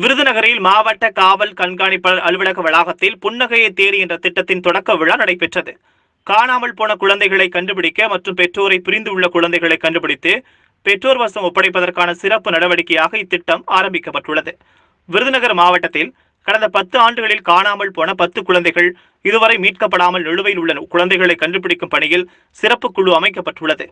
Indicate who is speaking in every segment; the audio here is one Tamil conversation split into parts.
Speaker 1: விருதுநகரில் மாவட்ட காவல் கண்காணிப்பாளர் அலுவலக வளாகத்தில் புன்னகையை தேடி என்ற திட்டத்தின் தொடக்க விழா நடைபெற்றது. காணாமல் போன குழந்தைகளை கண்டுபிடிக்க மற்றும் பெற்றோரை பிரிந்து உள்ள குழந்தைகளை கண்டுபிடித்து பெற்றோர் வசம் ஒப்படைப்பதற்கான சிறப்பு நடவடிக்கையாக இத்திட்டம் ஆரம்பிக்கப்பட்டுள்ளது. விருதுநகர் மாவட்டத்தில் கடந்த 10 ஆண்டுகளில் காணாமல் போன 10 குழந்தைகள் இதுவரை மீட்கப்படாமல் நிலுவையில் உள்ள குழந்தைகளை கண்டுபிடிக்கும் பணியில் சிறப்பு குழு அமைக்கப்பட்டுள்ளது.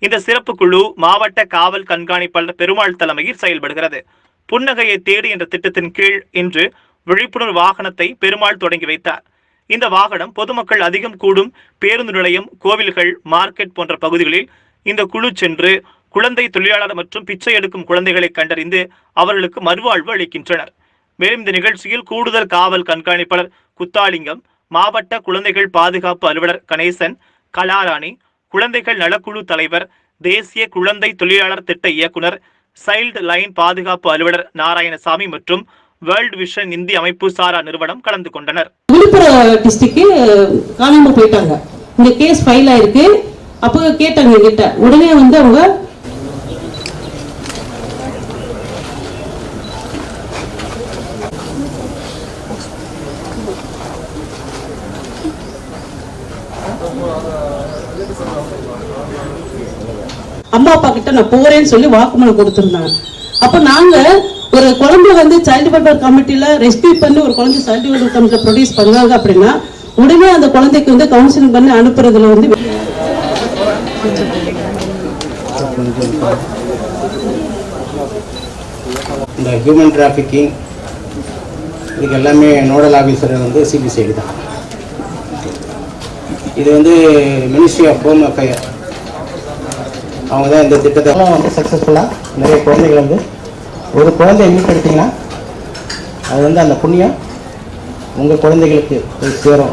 Speaker 1: இந்த சிறப்பு குழு மாவட்ட காவல் கண்காணிப்பாளர் பெருமாள் தலைமையில் செயல்படுகிறது. புன்னகையை தேடி என்ற திட்டத்தின் கீழ் இன்று விழிப்புணர்வு வாகனத்தை பெருமாள் தொடங்கி வைத்தார். இந்த வாகனம் பொதுமக்கள் அதிகம் கூடும் பேருந்து நிலையம், கோவில்கள், மார்க்கெட் போன்ற பகுதிகளில் இந்த குழு சென்று குழந்தை தொழிலாளர் மற்றும் பிச்சை எடுக்கும் குழந்தைகளை கண்டறிந்து அவர்களுக்கு மறுவாழ்வு அளிக்கின்றனர். மேலும் இந்த நிகழ்ச்சியில் கூடுதல் காவல் கண்காணிப்பாளர் குத்தாலிங்கம், மாவட்ட குழந்தைகள் பாதுகாப்பு அலுவலர் கணேசன், கலாராணி, குழந்தைகள் நலக்குழு தலைவர், தேசிய குழந்தை தொழிலாளர் திட்ட இயக்குனர், சைல்டு லைன் பாதுகாப்பு அலுவலர் நாராயணசாமி மற்றும் வேர்ல்ட் விஷன் இந்திய அமைப்பு சாரா நிறுவனம் கலந்து கொண்டனர்.
Speaker 2: விழுப்புரம் டிஸ்ட்ரிக்ட் காணாம போயிட்டாங்க. இந்த கேஸ் ஃபைல் ஆயிருக்கு. அப்போ கேட்டாங்க கிட்ட, உடனே அவங்க அம்மா அப்பா கிட்ட நான் போறேன்னு சொல்லி வாக்குமூலம் கொடுத்திருந்தாங்க. அப்ப நாங்க ஒரு குழந்தை சைல்டு வெல்ஃபேர் கமிட்டில ரெஸ்கியூ பண்ணி ஒரு குழந்தை சைல்டு வெல்ஃபேர் கமிட்டில ப்ரொடியூஸ் பண்ணாங்க அப்படின்னா உடனே அந்த குழந்தைக்கு கவுன்சிலிங் பண்ணி அனுப்புறதுல
Speaker 3: இந்த ஹியூமன் டிராஃபிக்கிங் இதுக்கு எல்லாமே நோடல் ஆஃபீஸர் சிபிசிஐடி தான். இது மினிஸ்ட்ரி ஆஃப் ஹோம் அஃபேர் அவங்க தான் இந்த திட்டத்தை சக்ஸஸ்ஃபுல்லாக நிறைய குழந்தைகள் ஒரு குழந்தைய மீட்டெடுத்தீங்கன்னா அது அந்த புண்ணியம் உங்கள் குழந்தைகளுக்கு சேரும்.